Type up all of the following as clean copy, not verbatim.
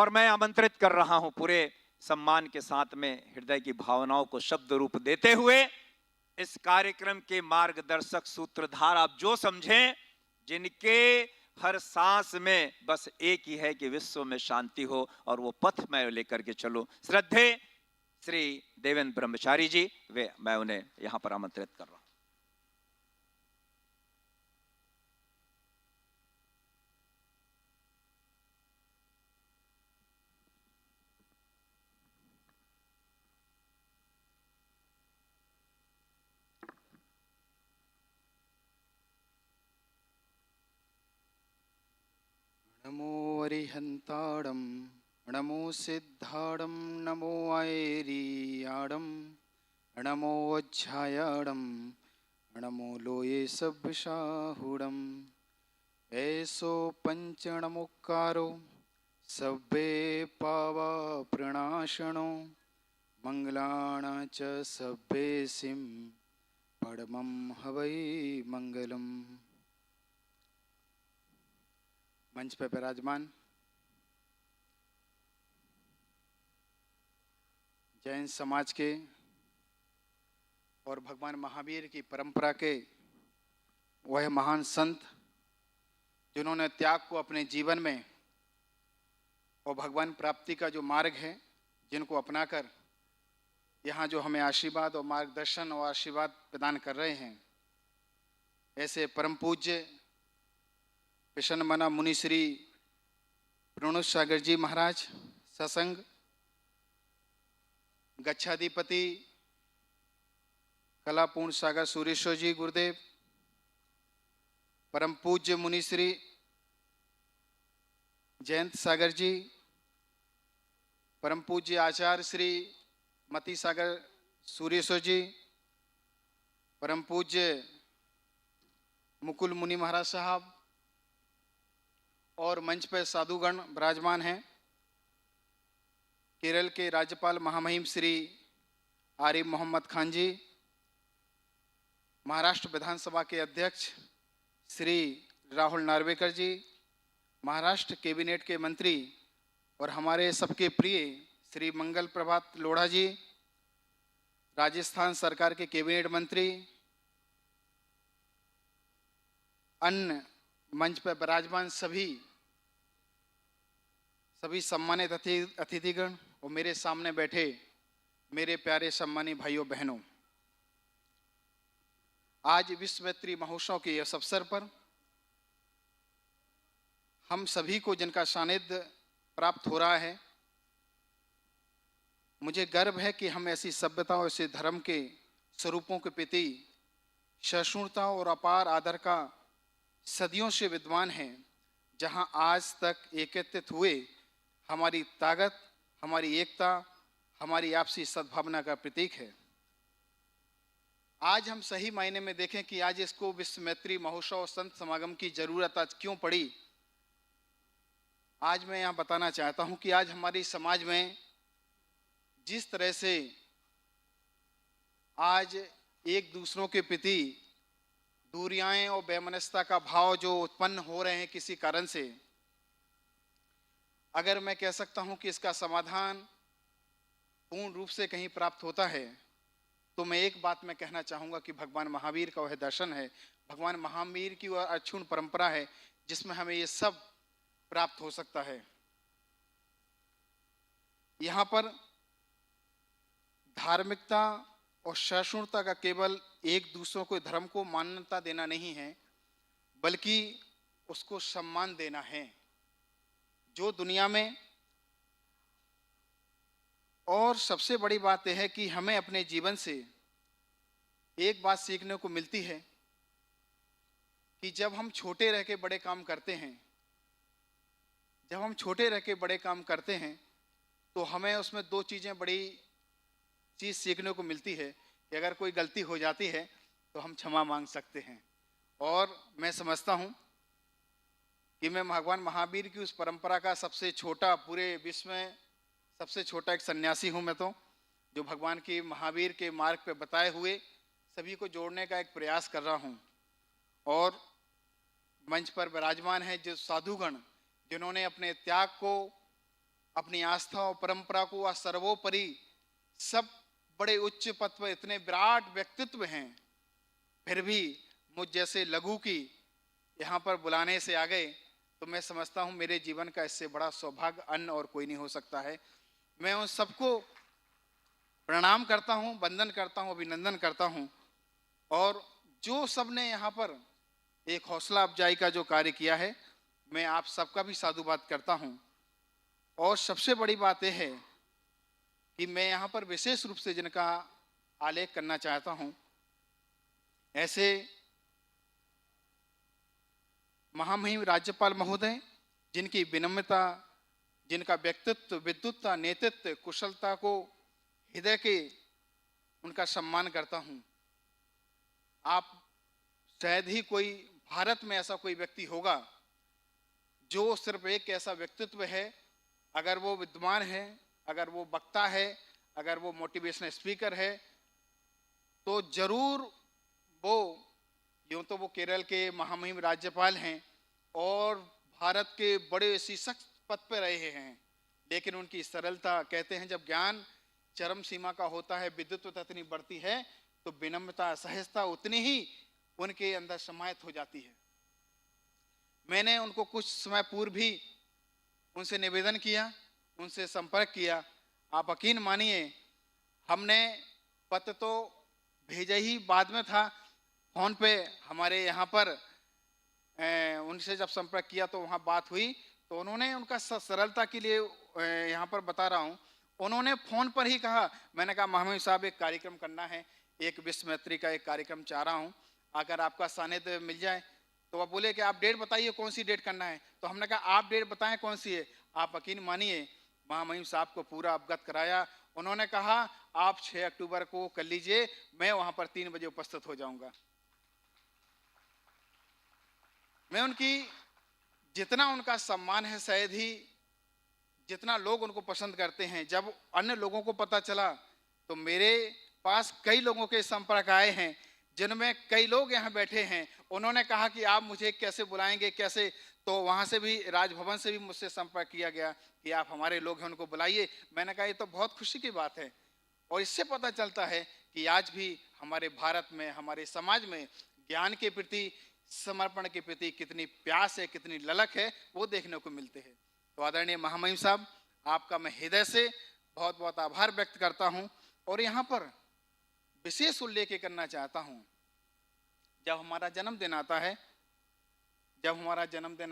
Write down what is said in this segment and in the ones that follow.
और मैं आमंत्रित कर रहा हूं पूरे सम्मान के साथ में हृदय की भावनाओं को शब्द रूप देते हुए इस कार्यक्रम के मार्गदर्शक सूत्रधार आप जो समझें, जिनके हर सांस में बस एक ही है कि विश्व में शांति हो और वो पथ मैं लेकर के चलूं। श्रद्धे श्री देवेंद्र ब्रह्मचारी जी, वे मैं उन्हें यहां पर आमंत्रित कर रहा हूं। नमो अरिहंताड़म, नमो सिद्धाड़म, नमो ऐरियाड़म, नमो अज्झायाड़म, नमो लोये सब्शाहुड़म। ऐसो पंचणमुक्कारो सब्बे पावा प्रणाशनो, मंगलाना च सब्बे सिम परमं हवै मंगलम। मंच पर विराजमान जैन समाज के और भगवान महावीर की परंपरा के वह महान संत जिन्होंने त्याग को अपने जीवन में और भगवान प्राप्ति का जो मार्ग है, जिनको अपनाकर यहाँ जो हमें आशीर्वाद और मार्गदर्शन और आशीर्वाद प्रदान कर रहे हैं, ऐसे परम पूज्य प्रसन्न मुनि श्री प्रणुष सागर जी महाराज सत्संग, गच्छाधिपति कलापूर्ण सागर सूर्येश्वर जी गुरुदेव, परम पूज्य मुनि श्री जयंत सागर जी, परम पूज्य आचार्य श्री मती सागर सूर्येश्वर जी, परम पूज्य मुकुल मुनि महाराज साहब और मंच पर साधुगण विराजमान हैं। केरल के राज्यपाल महामहिम श्री आरिफ मोहम्मद खान जी, महाराष्ट्र विधानसभा के अध्यक्ष श्री राहुल नार्वेकर जी, महाराष्ट्र कैबिनेट के मंत्री और हमारे सबके प्रिय श्री मंगल प्रभात लोढ़ा जी, राजस्थान सरकार के कैबिनेट मंत्री, अन्य मंच पर विराजमान सभी सम्मानित अतिथिगण और मेरे सामने बैठे मेरे प्यारे सम्मानित भाइयों बहनों, आज विश्व मैत्री महोत्सव के इस अवसर पर हम सभी को जिनका सानिध्य प्राप्त हो रहा है, मुझे गर्व है कि हम ऐसी सभ्यता और ऐसे धर्म के स्वरूपों के प्रति सहिष्णुता और अपार आदर का सदियों से विद्वान हैं, जहां आज तक एकत्रित हुए हमारी ताकत, हमारी एकता, हमारी आपसी सद्भावना का प्रतीक है। आज हम सही मायने में देखें कि आज इसको विश्व मैत्री महोत्सव और संत समागम की जरूरत आज क्यों पड़ी। आज मैं यहाँ बताना चाहता हूँ कि आज हमारी समाज में जिस तरह से आज एक दूसरों के प्रति दूरियां और वैमनस्यता का भाव जो उत्पन्न हो रहे हैं किसी कारण से, अगर मैं कह सकता हूं कि इसका समाधान पूर्ण रूप से कहीं प्राप्त होता है, तो मैं एक बात मैं कहना चाहूंगा कि भगवान महावीर का वह दर्शन है, भगवान महावीर की वह अक्षुण्ण परंपरा है जिसमें हमें ये सब प्राप्त हो सकता है। यहाँ पर धार्मिकता और सहिष्णुता का केवल एक दूसरों को धर्म को मान्यता देना नहीं है, बल्कि उसको सम्मान देना है। जो दुनिया में और सबसे बड़ी बात यह है कि हमें अपने जीवन से एक बात सीखने को मिलती है कि जब हम छोटे रह के बड़े काम करते हैं, जब हम छोटे रह के बड़े काम करते हैं, तो हमें उसमें दो चीज़ें बड़ी चीज़ सीखने को मिलती है कि अगर कोई गलती हो जाती है तो हम क्षमा मांग सकते हैं। और मैं समझता हूँ कि मैं भगवान महावीर की उस परंपरा का सबसे छोटा, पूरे विश्व में सबसे छोटा एक सन्यासी हूँ मैं, तो जो भगवान की महावीर के मार्ग पे बताए हुए सभी को जोड़ने का एक प्रयास कर रहा हूँ। और मंच पर विराजमान है जो साधुगण जिन्होंने अपने त्याग को अपनी आस्था और परंपरा को वह सर्वोपरि, सब बड़े उच्च पद पर इतने विराट व्यक्तित्व हैं, फिर भी मुझ जैसे लघु की यहाँ पर बुलाने से आ गए, तो मैं समझता हूँ मेरे जीवन का इससे बड़ा सौभाग्य अन्य और कोई नहीं हो सकता है। मैं उन सबको प्रणाम करता हूँ, वंदन करता हूँ, अभिनंदन करता हूँ। और जो सबने यहाँ पर एक हौसला अफजाई का जो कार्य किया है, मैं आप सबका भी साधुवाद करता हूँ। और सबसे बड़ी बात यह है कि मैं यहाँ पर विशेष रूप से जिनका आलेख करना चाहता हूँ, ऐसे महामहिम राज्यपाल महोदय, जिनकी विनम्रता, जिनका व्यक्तित्व, विद्वत्ता, नेतृत्व, कुशलता को हृदय के उनका सम्मान करता हूँ। आप शायद ही कोई भारत में ऐसा कोई व्यक्ति होगा जो सिर्फ एक ऐसा व्यक्तित्व है, अगर वो विद्वान है, अगर वो वक्ता है, अगर वो मोटिवेशनल स्पीकर है, तो जरूर वो, यूं तो वो केरल के महामहिम राज्यपाल हैं और भारत के बड़े शीर्षक पद पर रहे हैं, लेकिन उनकी सरलता, कहते हैं जब ज्ञान चरम सीमा का होता है, विद्वत्ता इतनी बढ़ती है, तो विनम्रता, सहजता उतनी ही उनके अंदर समाहित हो जाती है। मैंने उनको कुछ समय पूर्व भी उनसे निवेदन किया, उनसे संपर्क किया। आप यकीन मानिए, हमने पत्र तो भेजा ही बाद में था, फोन पे हमारे यहाँ पर उनसे जब संपर्क किया तो वहाँ बात हुई, तो उन्होंने, उनका सरलता के लिए यहाँ पर बता रहा हूँ, उन्होंने फोन पर ही कहा। मैंने कहा महामहिम साहब, एक कार्यक्रम करना है, एक विश्व मैत्री का एक कार्यक्रम चाह रहा हूँ, अगर आपका सानिध्य मिल जाए। तो वह बोले कि आप डेट बताइए, कौन सी डेट करना है। तो हमने कहा आप डेट बताएं कौन सी है। आप यकीन मानिए, महामहिम साहब को पूरा अवगत कराया। उन्होंने कहा आप 6 अक्टूबर को कर लीजिए, मैं वहां पर 3 बजे उपस्थित हो जाऊंगा। मैं उनकी, जितना उनका सम्मान है, शायद ही जितना लोग उनको पसंद करते हैं, जब अन्य लोगों को पता चला, तो मेरे पास कई लोगों के संपर्क आए हैं, जिनमें कई लोग यहाँ बैठे हैं। उन्होंने कहा कि आप मुझे कैसे बुलाएंगे, कैसे। तो वहाँ से भी, राजभवन से भी मुझसे संपर्क किया गया कि आप हमारे लोग हैं, उनको बुलाइए। मैंने कहा ये तो बहुत खुशी की बात है। और इससे पता चलता है कि आज भी हमारे भारत में, हमारे समाज में ज्ञान के प्रति, समर्पण के प्रति कितनी प्यास है, कितनी ललक है, वो देखने को मिलते हैं। तो आदरणीय महामहिम साहब, आपका मैं हृदय से बहुत बहुत आभार व्यक्त करता हूँ। और यहाँ पर विशेष उल्लेख करना चाहता हूँ, जब हमारा जन्मदिन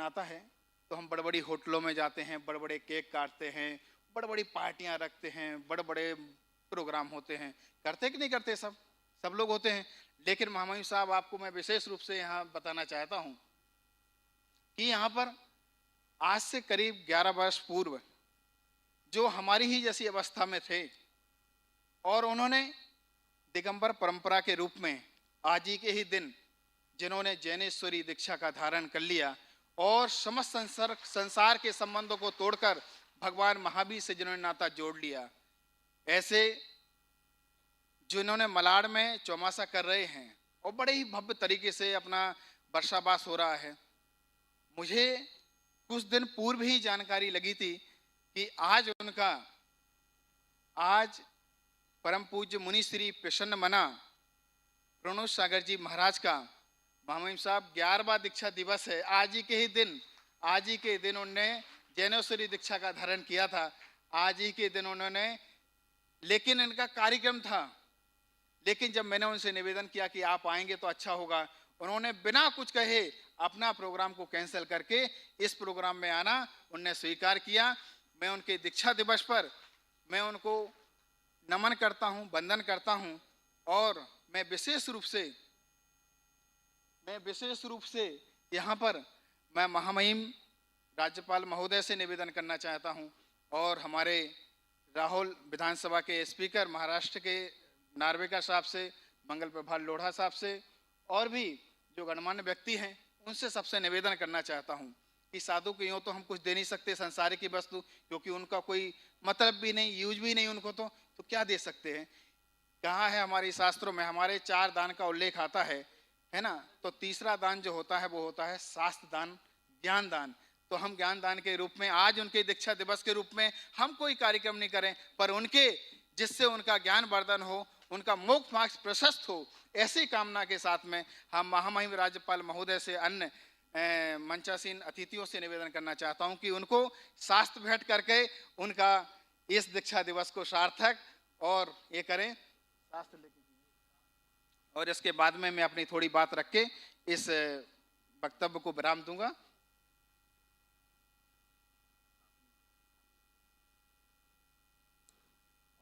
आता है, तो हम बड़े बड़ी होटलों में जाते हैं, बड़े बड़े केक काटते हैं, बड़े बड़ी पार्टियां रखते हैं, बड़े बड़े प्रोग्राम होते हैं। करते कि नहीं करते? सब लोग होते हैं। लेकिन महामहिम साहब, आपको मैं विशेष रूप से यहाँ बताना चाहता हूँ कि यहाँ पर आज से करीब 11 वर्ष पूर्व जो हमारी ही जैसी अवस्था में थे, और उन्होंने दिगंबर परंपरा के रूप में आज ही के ही दिन जिन्होंने जैनेश्वरी दीक्षा का धारण कर लिया और समस्त संसार के संबंधों को तोड़कर भगवान महावीर से जिन्होंने नाता जोड़ लिया, ऐसे जिन्होंने मलाड में चौमासा कर रहे हैं और बड़े ही भव्य तरीके से अपना वर्षावास हो रहा है। मुझे कुछ दिन पूर्व ही जानकारी लगी थी कि आज परम पूज्य मुनि श्री प्रसन्न मना प्रणोद सागर जी महाराज का, महामहिम साहब, 11वां दीक्षा दिवस है। आज ही के दिन उन्होंने जैनेश्वरी दीक्षा का धारण किया था। आज ही के दिन उन्होंने, लेकिन इनका कार्यक्रम था, लेकिन जब मैंने उनसे निवेदन किया कि आप आएंगे तो अच्छा होगा, उन्होंने बिना कुछ कहे अपना प्रोग्राम को कैंसिल करके इस प्रोग्राम में आना उन्होंने स्वीकार किया। मैं उनके दीक्षा दिवस पर मैं उनको नमन करता हूं, वंदन करता हूं। और मैं विशेष रूप से यहाँ पर मैं महामहिम राज्यपाल महोदय से निवेदन करना चाहता हूँ, और हमारे राहुल विधानसभा के स्पीकर महाराष्ट्र के नार्वेकर साहब से, मंगल प्रभात लोढ़ा साहब से, और भी जो गणमान्य व्यक्ति हैं उनसे सबसे निवेदन करना चाहता हूँ कि साधु को यूँ तो हम कुछ दे नहीं सकते संसारिक की वस्तु, क्योंकि उनका कोई मतलब भी नहीं, यूज भी नहीं उनको, तो क्या दे सकते हैं। कहाँ है हमारे शास्त्रों में, हमारे 4 दान का उल्लेख आता है ना। तो तीसरा दान जो होता है वो होता है शास्त्र दान, ज्ञान दान। तो हम ज्ञान दान के रूप में आज उनके दीक्षा दिवस के रूप में हम कोई कार्यक्रम नहीं करें, पर उनके जिससे उनका ज्ञान वर्धन हो, उनका मोक्ष मार्ग प्रशस्त हो, ऐसी कामना के साथ में हम महामहिम राज्यपाल महोदय से अन्य मंचासीन अतिथियों से निवेदन करना चाहता हूं कि उनको शास्त्र भेंट करके उनका इस दीक्षा दिवस को सार्थक और ये करें। शास्त्र लेके और इसके बाद में मैं अपनी थोड़ी बात रख के इस वक्तव्य को विराम दूंगा।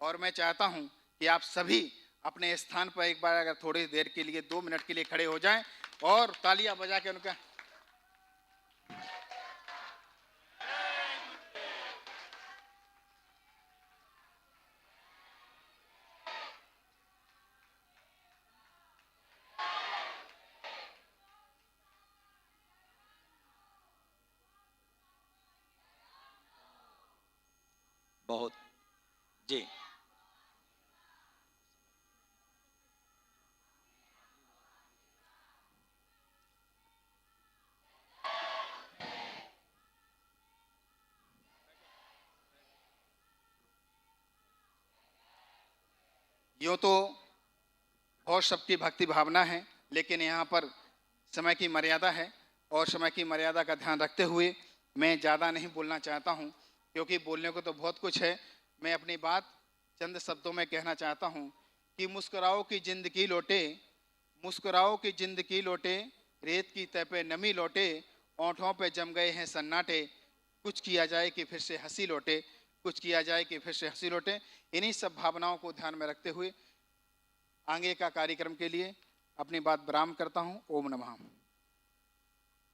और मैं चाहता हूं कि आप सभी अपने स्थान पर एक बार अगर थोड़ी देर के लिए 2 मिनट के लिए खड़े हो जाएं और तालियां बजा के उनका बहुत जी। यूँ तो बहुत सबकी भक्ति भावना है, लेकिन यहाँ पर समय की मर्यादा है और समय की मर्यादा का ध्यान रखते हुए मैं ज़्यादा नहीं बोलना चाहता हूँ, क्योंकि बोलने को तो बहुत कुछ है। मैं अपनी बात चंद शब्दों में कहना चाहता हूँ कि मुस्कुराओ की जिंदगी लौटे, मुस्कुराओ की जिंदगी लौटे, रेत की तह पे नमी लौटे, ओंठों पे जम गए हैं सन्नाटे, कुछ किया जाए कि फिर से हंसी लौटे, कुछ किया जाए कि फिर से हंसी लौटे। इन्हीं सब भावनाओं को ध्यान में रखते हुए आगे का कार्यक्रम के लिए अपनी बात विराम करता हूँ। ओम नमः।